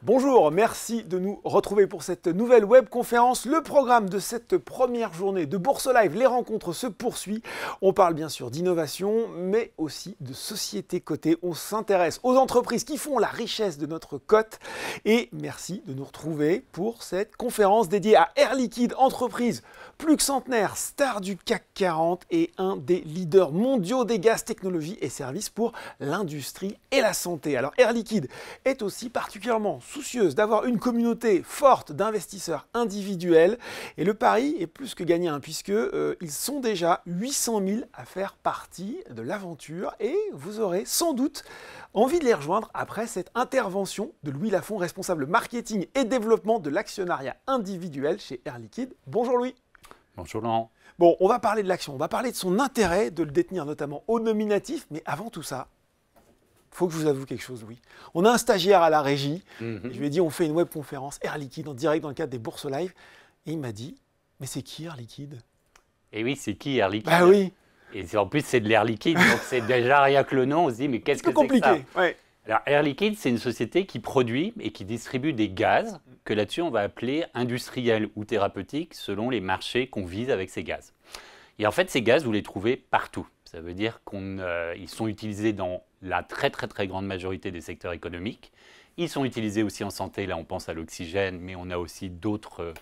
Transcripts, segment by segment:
Bonjour, merci de nous retrouver pour cette nouvelle webconférence. Le programme de cette première journée de Bourse Live, les rencontres se poursuit. On parle bien sûr d'innovation, mais aussi de société cotée. On s'intéresse aux entreprises qui font la richesse de notre cote. Et merci de nous retrouver pour cette conférence dédiée à Air Liquide, entreprise plus que centenaire, star du CAC 40 et un des leaders mondiaux des gaz, technologies et services pour l'industrie et la santé. Alors Air Liquide est aussi particulièrement soucieuse d'avoir une communauté forte d'investisseurs individuels. Et le pari est plus que gagné, puisque ils sont déjà 800 000 à faire partie de l'aventure. Et vous aurez sans doute envie de les rejoindre après cette intervention de Louis Lafont, responsable marketing et développement de l'actionnariat individuel chez Air Liquide. Bonjour Louis. Bonjour Laurent. Bon, on va parler de l'action, on va parler de son intérêt de le détenir notamment au nominatif, mais avant tout ça, il faut que je vous avoue quelque chose, Louis. On a un stagiaire à la régie, et je lui ai dit on fait une webconférence Air Liquide en direct dans le cadre des Bourses Live, et il m'a dit mais c'est qui Air Liquide? Et oui, c'est qui Air Liquide? Bah oui. Et en plus c'est de l'air liquide, donc c'est déjà rien que le nom, on se dit mais qu'est-ce que c'est que ça? Compliqué, ouais. Alors Air Liquide, c'est une société qui produit et qui distribue des gaz que là-dessus on va appeler industriels ou thérapeutiques selon les marchés qu'on vise avec ces gaz. Et en fait, ces gaz, vous les trouvez partout. Ça veut dire qu'ils sont utilisés dans la très grande majorité des secteurs économiques. Ils sont utilisés aussi en santé, là on pense à l'oxygène, mais on a aussi d'autres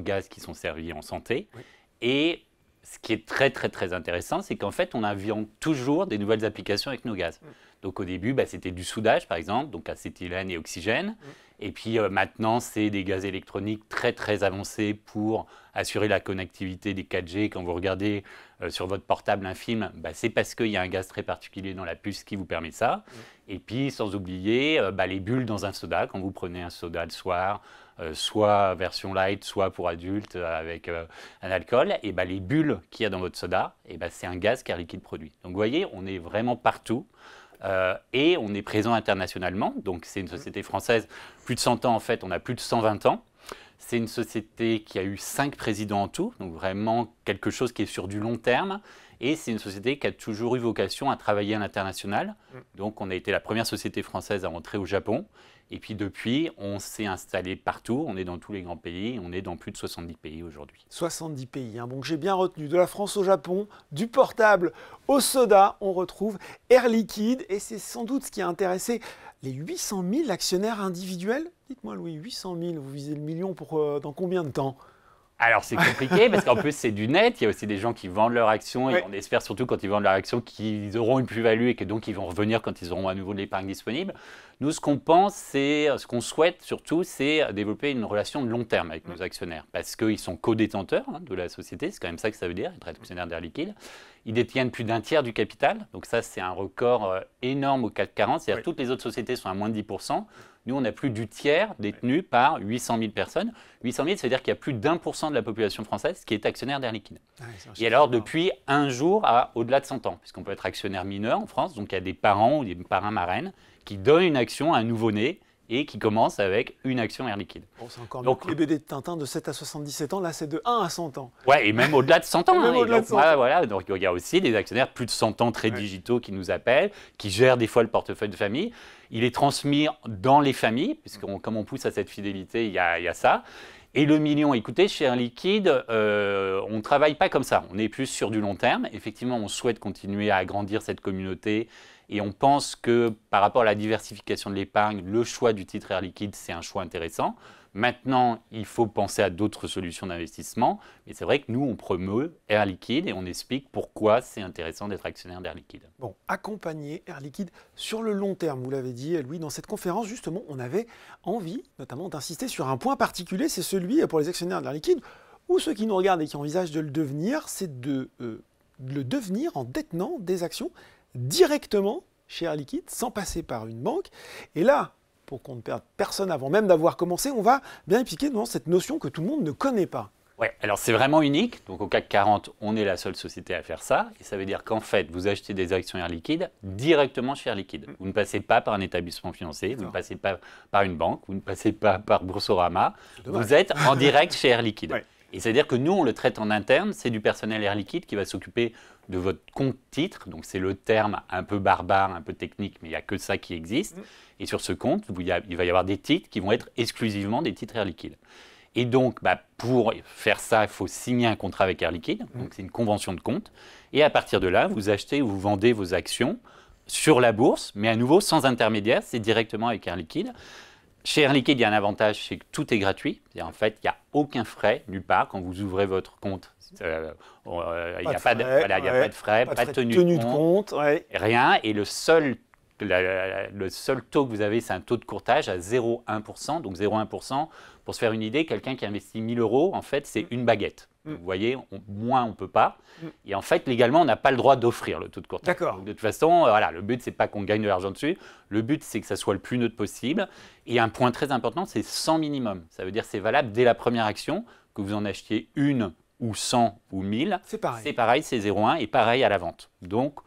gaz qui sont servis en santé. Oui. Et ce qui est très intéressant, c'est qu'en fait on invente toujours des nouvelles applications avec nos gaz. Donc au début, c'était du soudage par exemple, donc acétylène et oxygène. Et puis maintenant, c'est des gaz électroniques très avancés pour assurer la connectivité des 4G. Quand vous regardez sur votre portable un film, c'est parce qu'il y a un gaz très particulier dans la puce qui vous permet ça. Et puis sans oublier les bulles dans un soda. Quand vous prenez un soda le soir, soit version light, soit pour adultes avec un alcool, et les bulles qu'il y a dans votre soda, c'est un gaz qu'Air Liquide produit. Donc vous voyez, on est vraiment partout. Et on est présent internationalement, donc c'est une société française, plus de 100 ans en fait, on a plus de 120 ans. C'est une société qui a eu 5 présidents en tout, donc vraiment quelque chose qui est sur du long terme. Et c'est une société qui a toujours eu vocation à travailler à l'international. Donc on a été la première société française à entrer au Japon. Et puis depuis, on s'est installé partout, on est dans tous les grands pays, on est dans plus de 70 pays aujourd'hui. 70 pays, bon, j'ai bien retenu, de la France au Japon, du portable au soda, on retrouve Air Liquide. Et c'est sans doute ce qui a intéressé les 800 000 actionnaires individuels. Dites-moi Louis, 800 000, vous visez le million pour dans combien de temps? Alors c'est compliqué parce qu'en plus c'est du net, il y a aussi des gens qui vendent leurs actions et on espère surtout quand ils vendent leurs actions qu'ils auront une plus-value et que donc ils vont revenir quand ils auront à nouveau de l'épargne disponible. Nous ce qu'on pense, ce qu'on souhaite surtout, c'est développer une relation de long terme avec nos actionnaires parce qu'ils sont co-détenteurs de la société, c'est quand même ça que ça veut dire, être actionnaire d'Air Liquide. Ils détiennent plus d'un tiers du capital, donc ça c'est un record énorme au CAC 40, c'est-à-dire toutes les autres sociétés sont à moins de 10%. Nous, on a plus du tiers détenu par 800 000 personnes. 800 000, ça veut dire qu'il y a plus d'1% de la population française qui est actionnaire d'Air Liquide. Et alors, depuis un jour à au-delà de 100 ans, puisqu'on peut être actionnaire mineur en France, donc il y a des parents ou des parrains-marraines qui donnent une action à un nouveau-né et qui commence avec une action Air Liquide. Bon, c'est encore donc, les BD de Tintin de 7 à 77 ans, là c'est de 1 à 100 ans. Ouais, et même au-delà de 100 ans. Même au-delà de 100 ans. Voilà, donc il y a aussi des actionnaires plus de 100 ans très digitaux qui nous appellent, qui gèrent des fois le portefeuille de famille. Il est transmis dans les familles, puisque comme on pousse à cette fidélité, il y a ça. Et le million, écoutez, chez Air Liquide, on ne travaille pas comme ça. On est plus sur du long terme. Effectivement, on souhaite continuer à agrandir cette communauté. Et on pense que par rapport à la diversification de l'épargne, le choix du titre Air Liquide, c'est un choix intéressant. Maintenant, il faut penser à d'autres solutions d'investissement. Mais c'est vrai que nous, on promeut Air Liquide et on explique pourquoi c'est intéressant d'être actionnaire d'Air Liquide. Bon, accompagner Air Liquide sur le long terme, vous l'avez dit, Louis, dans cette conférence, justement, on avait envie, notamment, d'insister sur un point particulier, c'est celui, pour les actionnaires d'Air Liquide, ou ceux qui nous regardent et qui envisagent de le devenir, c'est de le devenir en détenant des actions directement chez Air Liquide, sans passer par une banque. Et là, pour qu'on ne perde personne avant même d'avoir commencé, on va bien expliquer dans cette notion que tout le monde ne connaît pas. Ouais, alors c'est vraiment unique. Donc au CAC 40, on est la seule société à faire ça. Et ça veut dire qu'en fait, vous achetez des actions Air Liquide directement chez Air Liquide. Vous ne passez pas par un établissement financier, vous ne passez pas par une banque, vous ne passez pas par Boursorama. Vous êtes en direct chez Air Liquide. Ouais. Et c'est-à-dire que nous, on le traite en interne, c'est du personnel Air Liquide qui va s'occuper de votre compte titre. Donc, c'est le terme un peu barbare, un peu technique, mais il n'y a que ça qui existe. Et sur ce compte, il va y avoir des titres qui vont être exclusivement des titres Air Liquide. Et donc, pour faire ça, il faut signer un contrat avec Air Liquide. Donc, c'est une convention de compte. Et à partir de là, vous achetez ou vous vendez vos actions sur la bourse, mais à nouveau, sans intermédiaire, c'est directement avec Air Liquide. Chez Air Liquide, il y a un avantage, c'est que tout est gratuit. En fait, il n'y a aucun frais nulle part quand vous ouvrez votre compte. Il n'y a pas de frais, pas de tenue de compte, rien. Et le seul taux que vous avez, c'est un taux de courtage à 0,1%. Donc 0,1%, pour se faire une idée, quelqu'un qui investit 1 000 €, en fait, c'est une baguette. Vous voyez, moins on ne peut pas. Et en fait, légalement, on n'a pas le droit d'offrir le taux de courtage. Donc, de toute façon, le but, ce n'est pas qu'on gagne de l'argent dessus. Le but, c'est que ça soit le plus neutre possible. Et un point très important, c'est 100 minimum. Ça veut dire que c'est valable dès la première action, que vous en achetiez une ou 100 ou 1000. C'est pareil, c'est 0,1 et pareil à la vente. Donc,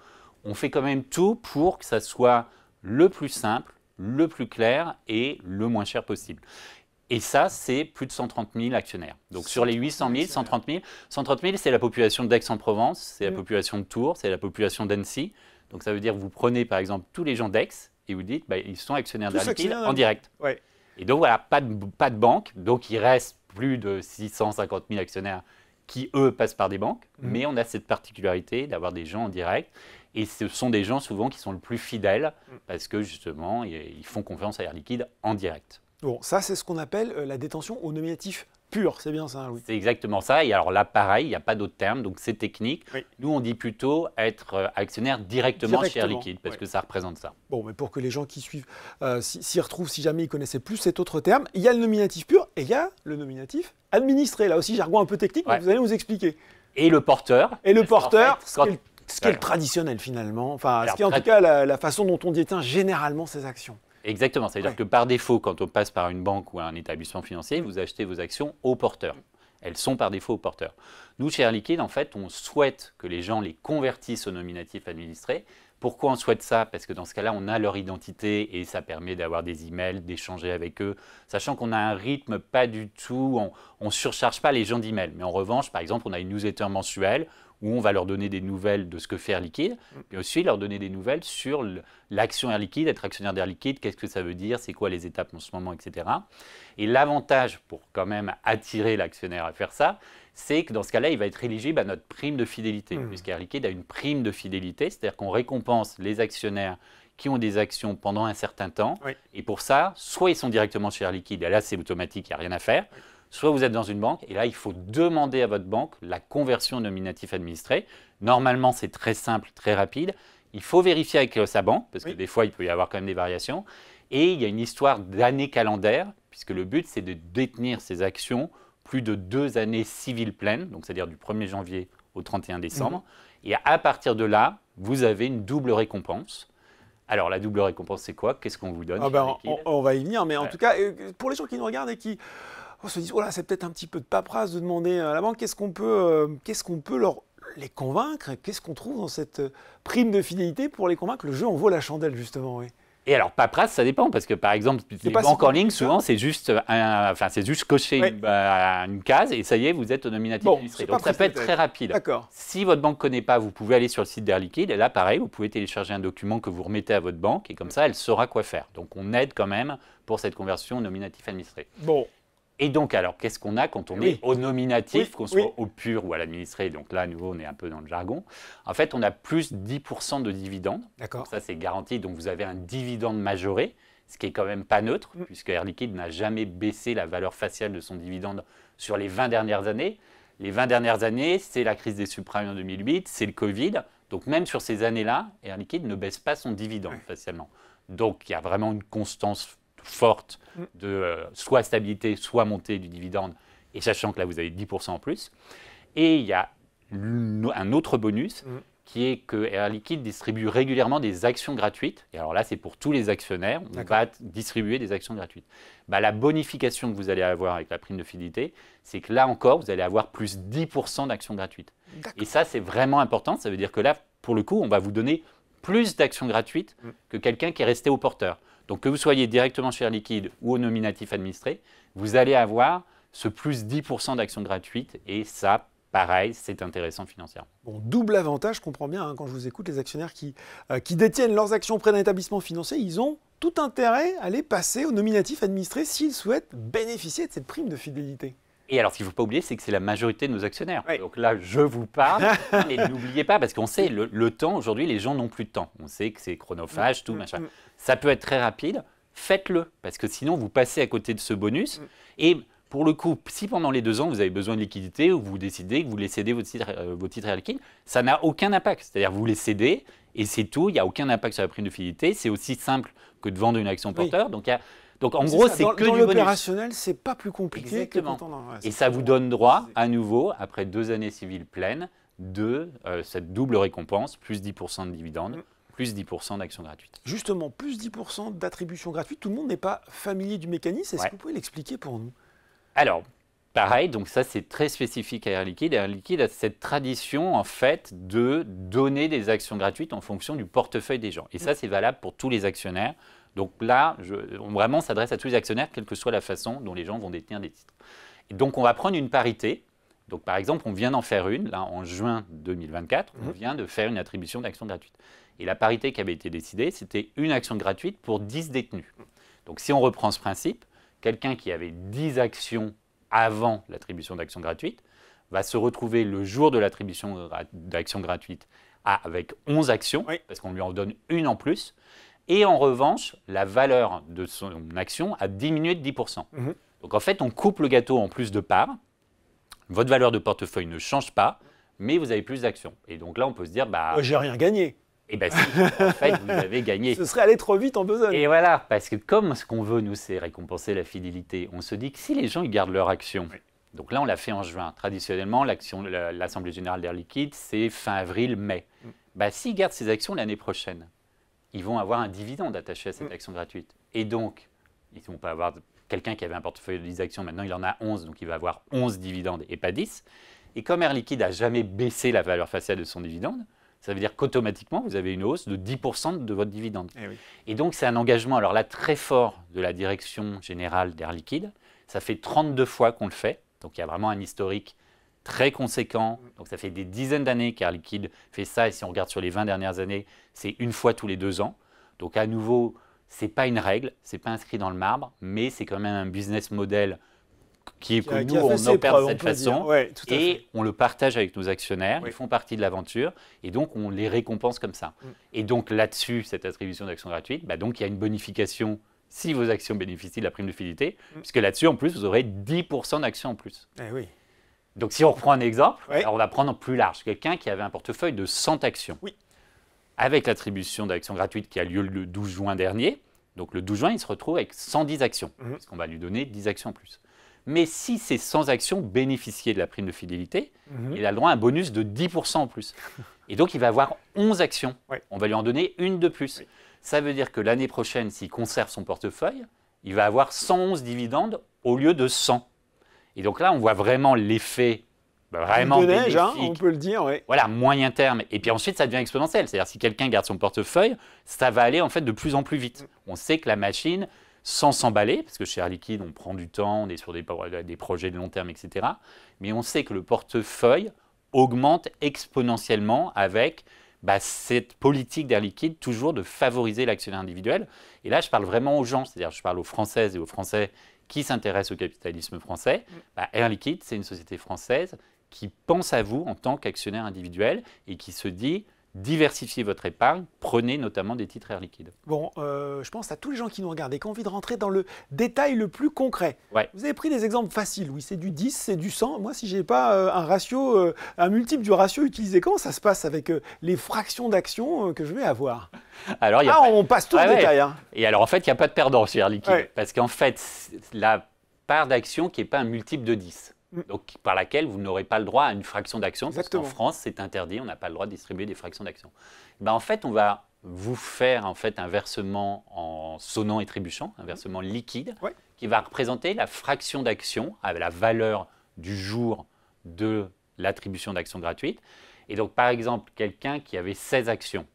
on fait quand même tout pour que ça soit le plus simple, le plus clair et le moins cher possible. Et ça, c'est plus de 130 000 actionnaires. Donc sur les 800 000, 130 000, c'est la population d'Aix-en-Provence, c'est la population de Tours, c'est la population d'Annecy. Donc ça veut dire que vous prenez par exemple tous les gens d'Aix et vous dites ils sont actionnaires d'Air Liquide en direct. Et donc voilà, pas de banque. Donc il reste plus de 650 000 actionnaires qui, eux, passent par des banques. Mais on a cette particularité d'avoir des gens en direct. Et ce sont des gens souvent qui sont le plus fidèles parce que justement, ils font confiance à Air Liquide en direct. Bon, ça, c'est ce qu'on appelle la détention au nominatif pur. C'est bien ça, Louis? C'est exactement ça. Et alors là, pareil, il n'y a pas d'autre terme, donc c'est technique. Nous, on dit plutôt être actionnaire directement chez Air Liquide parce que ça représente ça. Bon, mais pour que les gens qui suivent s'y retrouvent, si jamais ils connaissaient plus cet autre terme, il y a le nominatif pur et il y a le nominatif administré. Là aussi, jargon un peu technique, mais vous allez nous expliquer. Et le porteur. Et le porteur, ce qui est le traditionnel finalement. Enfin, ce qui est en tout cas la façon dont on détient généralement ces actions. Exactement, c'est-à-dire que par défaut, quand on passe par une banque ou un établissement financier, vous achetez vos actions au porteur. Elles sont par défaut au porteur. Nous, chez Air Liquide, en fait, on souhaite que les gens les convertissent au nominatif administré. Pourquoi on souhaite ça? Parce que dans ce cas-là, on a leur identité et ça permet d'avoir des emails, d'échanger avec eux, sachant qu'on a un rythme pas du tout, on ne surcharge pas les gens d'emails. Mais en revanche, par exemple, on a une newsletter mensuelle où on va leur donner des nouvelles de ce que fait Air Liquide, et aussi leur donner des nouvelles sur l'action Air Liquide, être actionnaire d'Air Liquide, qu'est-ce que ça veut dire, c'est quoi les étapes en ce moment, etc. Et l'avantage pour quand même attirer l'actionnaire à faire ça, c'est que dans ce cas-là, il va être éligible à notre prime de fidélité, puisqu'Air Liquide a une prime de fidélité, c'est-à-dire qu'on récompense les actionnaires qui ont des actions pendant un certain temps, et pour ça, soit ils sont directement chez Air Liquide, et là c'est automatique, il n'y a rien à faire, soit vous êtes dans une banque, et là, il faut demander à votre banque la conversion au nominatif administré. Normalement, c'est très simple, très rapide. Il faut vérifier avec sa banque, parce que des fois, il peut y avoir quand même des variations. Et il y a une histoire d'année calendaire, puisque le but, c'est de détenir ces actions plus de 2 années civiles pleines, donc c'est-à-dire du 1er janvier au 31 décembre. Et à partir de là, vous avez une double récompense. Alors, la double récompense, c'est quoi? Qu'est-ce qu'on vous donne? On va y venir, mais en tout cas, pour les gens qui nous regardent et qui se disent, oh là, c'est peut-être un petit peu de paperasse de demander à la banque, qu'est-ce qu'on peut les convaincre? Qu'est-ce qu'on trouve dans cette prime de fidélité pour les convaincre? Le jeu en vaut la chandelle, justement, Et alors, paperasse, ça dépend, parce que par exemple, les banques en ligne, souvent, c'est juste cocher une case et ça y est, vous êtes au nominatif administré. Donc, ça peut être très rapide. Si votre banque ne connaît pas, vous pouvez aller sur le site d'Air Liquide et là, pareil, vous pouvez télécharger un document que vous remettez à votre banque et comme ça, elle saura quoi faire. Donc, on aide quand même pour cette conversion au nominatif administré. Et donc, alors, qu'est-ce qu'on a quand on est au nominatif, qu'on soit au pur ou à l'administré? Donc là, à nouveau, on est un peu dans le jargon. En fait, on a plus 10% de dividendes. Donc ça, c'est garanti. Donc, vous avez un dividende majoré, ce qui est quand même pas neutre, puisque Air Liquide n'a jamais baissé la valeur faciale de son dividende sur les 20 dernières années. Les 20 dernières années, c'est la crise des subprimes en 2008, c'est le Covid. Donc, même sur ces années-là, Air Liquide ne baisse pas son dividende facialement. Donc, il y a vraiment une constance forte de soit stabilité, soit montée du dividende, et sachant que là, vous avez 10% en plus. Et il y a un autre bonus qui est que Air Liquide distribue régulièrement des actions gratuites. Et alors là, c'est pour tous les actionnaires, on va distribuer des actions gratuites. La bonification que vous allez avoir avec la prime de fidélité, c'est que là encore, vous allez avoir plus 10% d'actions gratuites. Et ça, c'est vraiment important. Ça veut dire que là, pour le coup, on va vous donner plus d'actions gratuites que quelqu'un qui est resté au porteur. Donc, que vous soyez directement chez Air Liquide ou au nominatif administré, vous allez avoir ce plus 10% d'actions gratuites. Et ça, pareil, c'est intéressant financièrement. Bon, double avantage, je comprends bien, hein, quand je vous écoute, les actionnaires qui détiennent leurs actions auprès d'un établissement financier, ils ont tout intérêt à les passer au nominatif administré s'ils souhaitent bénéficier de cette prime de fidélité. Et alors, ce qu'il ne faut pas oublier, c'est que c'est la majorité de nos actionnaires. Oui. Donc là, je vous parle, mais n'oubliez pas, parce qu'on sait, le temps, aujourd'hui, les gens n'ont plus de temps. On sait que c'est chronophage, tout, machin. Ça peut être très rapide, faites-le, parce que sinon, vous passez à côté de ce bonus. Et pour le coup, si pendant les 2 ans, vous avez besoin de liquidité ou vous décidez que vous voulez céder vos titres Air Liquide, ça n'a aucun impact. C'est-à-dire vous les cédez et c'est tout, il n'y a aucun impact sur la prime de fidélité. C'est aussi simple que de vendre une action porteur. Donc, en gros, c'est que du bonus. Dans l'opérationnel, c'est pas plus compliqué. Exactement. Que et ça vous donne droit, à nouveau, après 2 années civiles pleines, de cette double récompense, plus 10% de dividendes, plus 10% d'actions gratuites. Justement, plus 10% d'attributions gratuites. Tout le monde n'est pas familier du mécanisme. Est-ce que vous pouvez l'expliquer pour nous? Alors, pareil, donc ça c'est très spécifique à Air Liquide. Air Liquide a cette tradition en fait de donner des actions gratuites en fonction du portefeuille des gens. Et ça c'est valable pour tous les actionnaires. Donc là, on vraiment s'adresse à tous les actionnaires, quelle que soit la façon dont les gens vont détenir des titres. Et donc on va prendre une parité. Donc par exemple, on vient d'en faire une, là en juin 2024, on vient de faire une attribution d'actions gratuites. Et la parité qui avait été décidée, c'était une action gratuite pour 10 détenus. Donc si on reprend ce principe, quelqu'un qui avait 10 actions avant l'attribution d'actions gratuites va se retrouver le jour de l'attribution d'actions gratuites avec 11 actions, parce qu'on lui en donne une en plus. Et en revanche, la valeur de son action a diminué de 10%. Donc en fait, on coupe le gâteau en plus de parts. Votre valeur de portefeuille ne change pas, mais vous avez plus d'actions. Et donc là, on peut se dire, j'ai rien gagné. Eh bien si, en fait, vous avez gagné. Ce serait aller trop vite en besogne. Et voilà, parce que comme ce qu'on veut, nous, c'est récompenser la fidélité, on se dit que si les gens ils gardent leur action, donc là, on l'a fait en juin. Traditionnellement, l'Assemblée Générale d'Air Liquide, c'est fin avril, mai. S'ils gardent ces actions l'année prochaine, ils vont avoir un dividende attaché à cette action gratuite. Et donc, ils ne vont pas avoir quelqu'un qui avait un portefeuille de 10 actions, maintenant il en a 11, donc il va avoir 11 dividendes et pas 10. Et comme Air Liquide n'a jamais baissé la valeur faciale de son dividende, ça veut dire qu'automatiquement, vous avez une hausse de 10% de votre dividende. Et donc, c'est un engagement, alors là, très fort de la direction générale d'Air Liquide. Ça fait 32 fois qu'on le fait. Donc, il y a vraiment un historique très conséquent. Donc, ça fait des dizaines d'années qu'Air Liquide fait ça. Et si on regarde sur les 20 dernières années, c'est une fois tous les 2 ans. Donc, à nouveau, ce n'est pas une règle, ce n'est pas inscrit dans le marbre, mais c'est quand même un business model que nous, on opère de cette façon, et on le partage avec nos actionnaires, ils font partie de l'aventure, et donc on les récompense comme ça. Et donc là-dessus, cette attribution d'actions gratuites, donc il y a une bonification si vos actions bénéficient de la prime de fidélité, puisque là-dessus, en plus, vous aurez 10% d'actions en plus. Donc si on reprend un exemple, alors on va prendre plus large, quelqu'un qui avait un portefeuille de 100 actions. Avec l'attribution d'actions gratuites qui a lieu le 12 juin dernier, donc le 12 juin, il se retrouve avec 110 actions, puisqu'on va lui donner 10 actions en plus. Mais si ces 100 actions bénéficiaient de la prime de fidélité, il a le droit à un bonus de 10% en plus. Et donc, il va avoir 11 actions. On va lui en donner une de plus. Ça veut dire que l'année prochaine, s'il conserve son portefeuille, il va avoir 111 dividendes au lieu de 100. Et donc là, on voit vraiment l'effet vraiment bénéfique. On peut le dire, Voilà, moyen terme. Et puis ensuite, ça devient exponentiel. C'est-à-dire, si quelqu'un garde son portefeuille, ça va aller en fait de plus en plus vite. On sait que la machine, sans s'emballer, parce que chez Air Liquide, on prend du temps, on est sur des projets de long terme, etc. Mais on sait que le portefeuille augmente exponentiellement avec cette politique d'Air Liquide, toujours de favoriser l'actionnaire individuel. Et là, je parle vraiment aux gens, c'est-à-dire je parle aux Françaises et aux Français qui s'intéressent au capitalisme français. Air Liquide, c'est une société française qui pense à vous en tant qu'actionnaire individuel et qui se dit diversifiez votre épargne, prenez notamment des titres Air Liquide. Bon, je pense à tous les gens qui nous regardent et qui ont envie de rentrer dans le détail le plus concret. Vous avez pris des exemples faciles, oui, c'est du 10, c'est du 100. Moi, si je n'ai pas un ratio, un multiple du ratio utilisé, comment ça se passe avec les fractions d'actions que je vais avoir? Alors, on passe tout le détail. Et alors, en fait, il n'y a pas de perdant chez Air Liquide. Parce qu'en fait, la part d'action qui n'est pas un multiple de 10. Donc, par laquelle vous n'aurez pas le droit à une fraction d'action. Parce qu'en France, c'est interdit, on n'a pas le droit de distribuer des fractions d'action. En fait, on va vous faire un versement en sonnant et trébuchant, un versement liquide, qui va représenter la fraction d'action à la valeur du jour de l'attribution d'actions gratuites. Et donc, par exemple, quelqu'un qui avait 16 actions,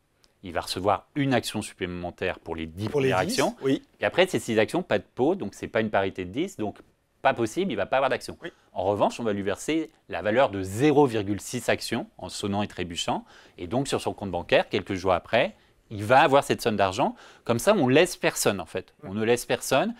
il va recevoir une action supplémentaire pour les 10 premières actions. Et après, ces 6 actions, pas de pot, donc ce n'est pas une parité de 10. Donc, pas possible, il ne va pas avoir d'action. Oui. En revanche, on va lui verser la valeur de 0,6 actions en sonnant et trébuchant. Et donc, sur son compte bancaire, quelques jours après, il va avoir cette somme d'argent. Comme ça, on ne laisse personne, en fait. On ne laisse personne.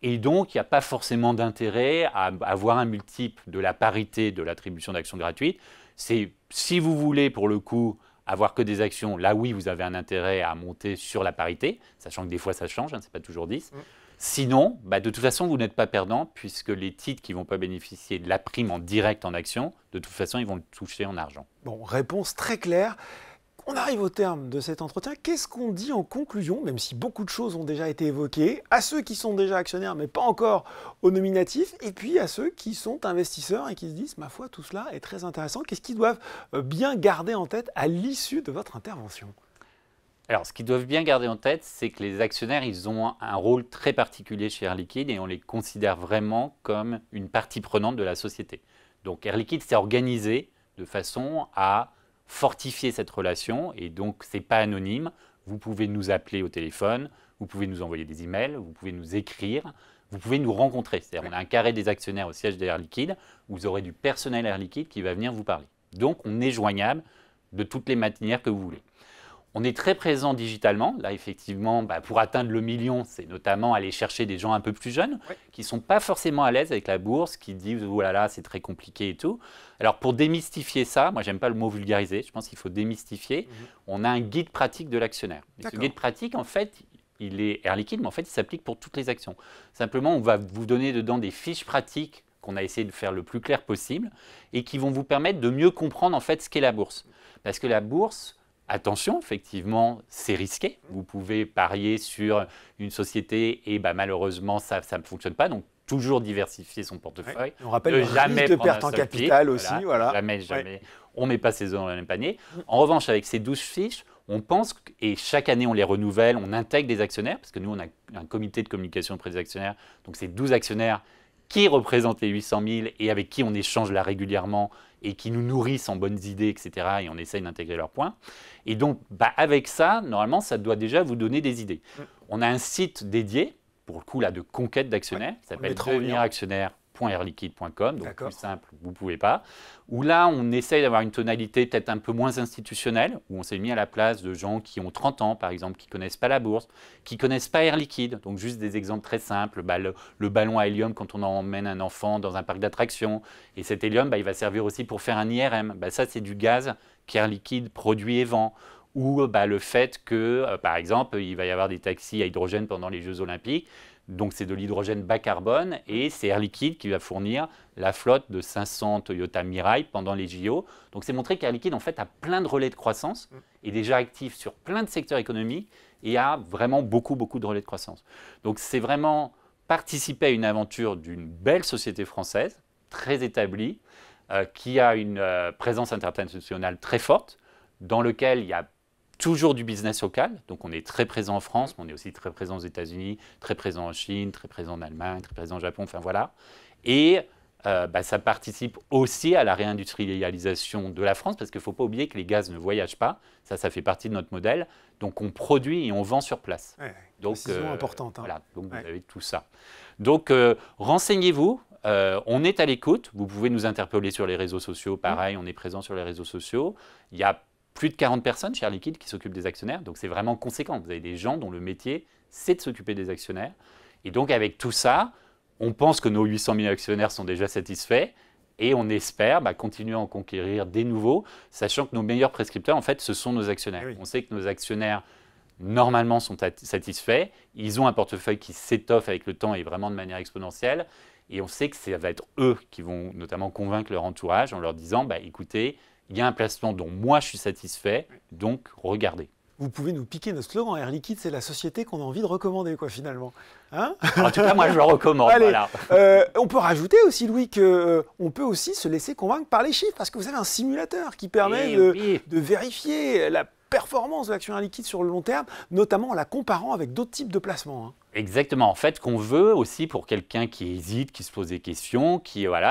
Et donc, il n'y a pas forcément d'intérêt à avoir un multiple de la parité de l'attribution d'actions gratuites. C'est, si vous voulez, pour le coup, avoir que des actions, là oui, vous avez un intérêt à monter sur la parité, sachant que des fois ça change, hein, ce n'est pas toujours 10. Sinon, de toute façon, vous n'êtes pas perdant, puisque les titres qui ne vont pas bénéficier de la prime en direct en action, de toute façon, ils vont le toucher en argent. Bon, réponse très claire. On arrive au terme de cet entretien. Qu'est-ce qu'on dit en conclusion, même si beaucoup de choses ont déjà été évoquées, à ceux qui sont déjà actionnaires, mais pas encore au nominatif, et puis à ceux qui sont investisseurs et qui se disent, ma foi, tout cela est très intéressant. Qu'est-ce qu'ils doivent bien garder en tête à l'issue de votre intervention ? Alors, ce qu'ils doivent bien garder en tête, c'est que les actionnaires, ils ont un rôle très particulier chez Air Liquide et on les considère vraiment comme une partie prenante de la société. Donc, Air Liquide s'est organisé de façon à fortifier cette relation et donc c'est pas anonyme. Vous pouvez nous appeler au téléphone, vous pouvez nous envoyer des emails, vous pouvez nous écrire, vous pouvez nous rencontrer. C'est-à-dire on a un carré des actionnaires au siège d'Air Liquide, vous aurez du personnel Air Liquide qui va venir vous parler. Donc on est joignable de toutes les manières que vous voulez. On est très présent digitalement. Là, effectivement, pour atteindre le million, c'est notamment aller chercher des gens un peu plus jeunes qui ne sont pas forcément à l'aise avec la bourse, qui disent « oh là là, c'est très compliqué et tout ». Alors, pour démystifier ça, moi, j'aime pas le mot vulgariser, je pense qu'il faut démystifier. On a un guide pratique de l'actionnaire. Ce guide pratique, en fait, il est Air Liquide, mais en fait, il s'applique pour toutes les actions. Simplement, on va vous donner dedans des fiches pratiques qu'on a essayé de faire le plus clair possible et qui vont vous permettre de mieux comprendre, en fait, ce qu'est la bourse. Parce que la bourse… Attention, effectivement, c'est risqué. Vous pouvez parier sur une société et malheureusement, ça ne fonctionne pas. Donc, toujours diversifier son portefeuille. On rappelle le risque de perte en capital aussi. Voilà. Jamais. On ne met pas ses œufs dans le même panier. En revanche, avec ces 12 fiches, on pense, et chaque année on les renouvelle, on intègre des actionnaires, parce que nous, on a un comité de communication auprès des actionnaires. Donc, c'est 12 actionnaires qui représentent les 800 000 et avec qui on échange là régulièrement et qui nous nourrissent en bonnes idées, etc. Et on essaye d'intégrer leurs points. Et donc, avec ça, normalement, ça doit déjà vous donner des idées. On a un site dédié, pour le coup, là, de conquête d'actionnaires, qui s'appelle deveniractionnaire.airliquide.com. Donc, plus simple, vous ne pouvez pas. Où là, on essaye d'avoir une tonalité peut-être un peu moins institutionnelle, où on s'est mis à la place de gens qui ont 30 ans, par exemple, qui ne connaissent pas la bourse, qui ne connaissent pas Air Liquide. Donc, juste des exemples très simples. Le ballon à hélium, quand on emmène un enfant dans un parc d'attractions. Et cet hélium, il va servir aussi pour faire un IRM. Ça, c'est du gaz qu'Air Liquide produit et vend. Ou le fait que, par exemple, il va y avoir des taxis à hydrogène pendant les Jeux Olympiques. Donc, c'est de l'hydrogène bas carbone et c'est Air Liquide qui va fournir la flotte de 500 Toyota Mirai pendant les JO. Donc, c'est montrer qu'Air Liquide, en fait, a plein de relais de croissance, est déjà actif sur plein de secteurs économiques et a vraiment beaucoup de relais de croissance. Donc, c'est vraiment participer à une aventure d'une belle société française, très établie, qui a une présence internationale très forte, dans lequel il y a toujours du business local, donc on est très présent en France, mais on est aussi très présent aux États-Unis, très présent en Chine, très présent en Allemagne, très présent au Japon, enfin voilà. Et ça participe aussi à la réindustrialisation de la France, parce qu'il ne faut pas oublier que les gaz ne voyagent pas, ça fait partie de notre modèle, donc on produit et on vend sur place. Donc, précision importante. Voilà, donc vous avez tout ça. Donc renseignez-vous, on est à l'écoute, vous pouvez nous interpeller sur les réseaux sociaux, pareil, on est présent sur les réseaux sociaux, il y a plus de 40 personnes chez Air Liquide qui s'occupent des actionnaires, donc c'est vraiment conséquent. Vous avez des gens dont le métier, c'est de s'occuper des actionnaires. Et donc avec tout ça, on pense que nos 800 000 actionnaires sont déjà satisfaits et on espère continuer à en conquérir des nouveaux, sachant que nos meilleurs prescripteurs, en fait, ce sont nos actionnaires. On sait que nos actionnaires, normalement, sont satisfaits. Ils ont un portefeuille qui s'étoffe avec le temps et vraiment de manière exponentielle. Et on sait que ça va être eux qui vont notamment convaincre leur entourage en leur disant écoutez, il y a un placement dont moi je suis satisfait, donc regardez. Vous pouvez nous piquer notre slogan, Air Liquide, c'est la société qu'on a envie de recommander, finalement. Hein en tout cas, moi je le recommande. Allez, voilà. On peut rajouter aussi, Louis, qu'on peut aussi se laisser convaincre par les chiffres, parce que vous avez un simulateur qui permet de vérifier la performance de l'action Air Liquide sur le long terme, notamment en la comparant avec d'autres types de placements. Exactement. En fait, qu'on veut aussi pour quelqu'un qui hésite, qui se pose des questions,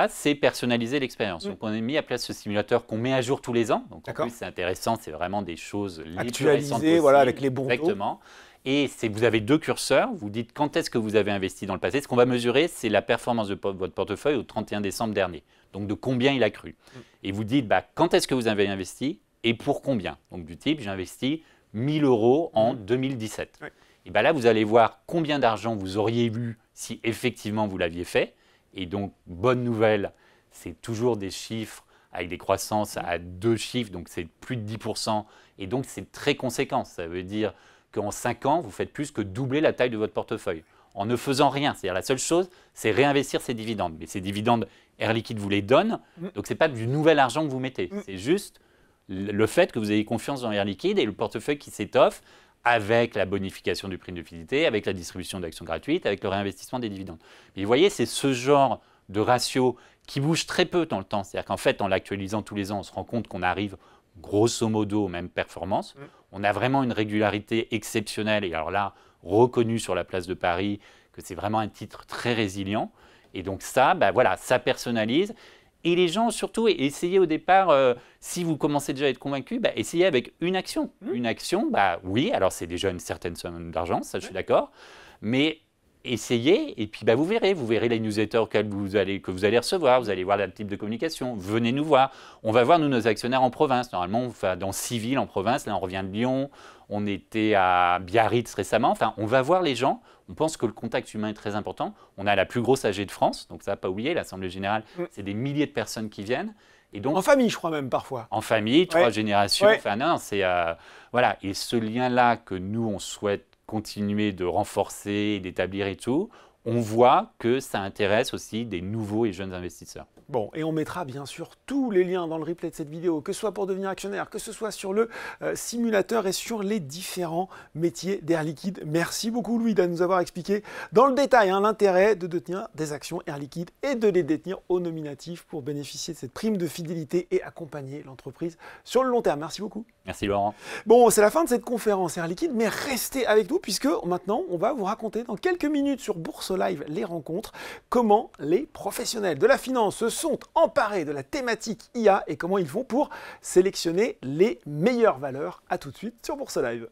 c'est personnaliser l'expérience. Donc, on a mis à place ce simulateur qu'on met à jour tous les ans. Donc, en plus, c'est intéressant. C'est vraiment des choses actualisées, avec les bons taux. Exactement. Et vous avez 2 curseurs, vous dites quand est-ce que vous avez investi dans le passé. Ce qu'on va mesurer, c'est la performance de votre portefeuille au 31 décembre dernier. Donc de combien il a cru. Et vous dites quand est-ce que vous avez investi et pour combien. Donc du type, j'ai investi 1 000 € en 2017. Oui. Et là, vous allez voir combien d'argent vous auriez eu si effectivement vous l'aviez fait. Et donc, bonne nouvelle, c'est toujours des chiffres avec des croissances à 2 chiffres, donc c'est plus de 10%. Et donc, c'est très conséquent. Ça veut dire qu'en 5 ans, vous faites plus que doubler la taille de votre portefeuille en ne faisant rien. C'est-à-dire la seule chose, c'est réinvestir ces dividendes. Mais ces dividendes, Air Liquide vous les donne, donc ce n'est pas du nouvel argent que vous mettez. C'est juste le fait que vous ayez confiance dans Air Liquide et le portefeuille qui s'étoffe avec la bonification du prix de fidélité, avec la distribution d'actions gratuites, avec le réinvestissement des dividendes. Et vous voyez, c'est ce genre de ratio qui bouge très peu dans le temps. C'est-à-dire qu'en fait, en l'actualisant tous les ans, on se rend compte qu'on arrive grosso modo aux mêmes performances. On a vraiment une régularité exceptionnelle et alors là, reconnue sur la place de Paris, que c'est vraiment un titre très résilient. Et donc ça, voilà, ça personnalise. Et les gens, surtout, essayez au départ, si vous commencez déjà à être convaincu, essayez avec une action. Une action, oui, alors c'est déjà une certaine somme d'argent, ça je suis d'accord, mais essayez et puis vous verrez les newsletters que vous allez recevoir, vous allez voir le type de communication, venez nous voir. On va voir, nous, nos actionnaires en province. Normalement, on va dans 6 villes en province, là on revient de Lyon, on était à Biarritz récemment, enfin on va voir les gens. On pense que le contact humain est très important. On a la plus grosse AG de France, donc ça, pas oublier, l'Assemblée Générale, c'est des milliers de personnes qui viennent. Et donc, en famille, je crois même parfois. En famille, 3 générations. Enfin non, c'est voilà. Et ce lien-là que nous on souhaite continuer de renforcer, d'établir et tout, on voit que ça intéresse aussi des nouveaux et jeunes investisseurs. Bon, et on mettra bien sûr tous les liens dans le replay de cette vidéo, que ce soit pour devenir actionnaire, que ce soit sur le simulateur et sur les différents métiers d'Air Liquide. Merci beaucoup Louis de nous avoir expliqué dans le détail l'intérêt de détenir des actions Air Liquide et de les détenir au nominatif pour bénéficier de cette prime de fidélité et accompagner l'entreprise sur le long terme. Merci beaucoup. Merci Laurent. Bon, c'est la fin de cette conférence Air Liquide, mais restez avec nous puisque maintenant, on va vous raconter dans quelques minutes sur Bourse Live les rencontres, comment les professionnels de la finance se sont emparés de la thématique IA et comment ils font pour sélectionner les meilleures valeurs. À tout de suite sur Bourse Live.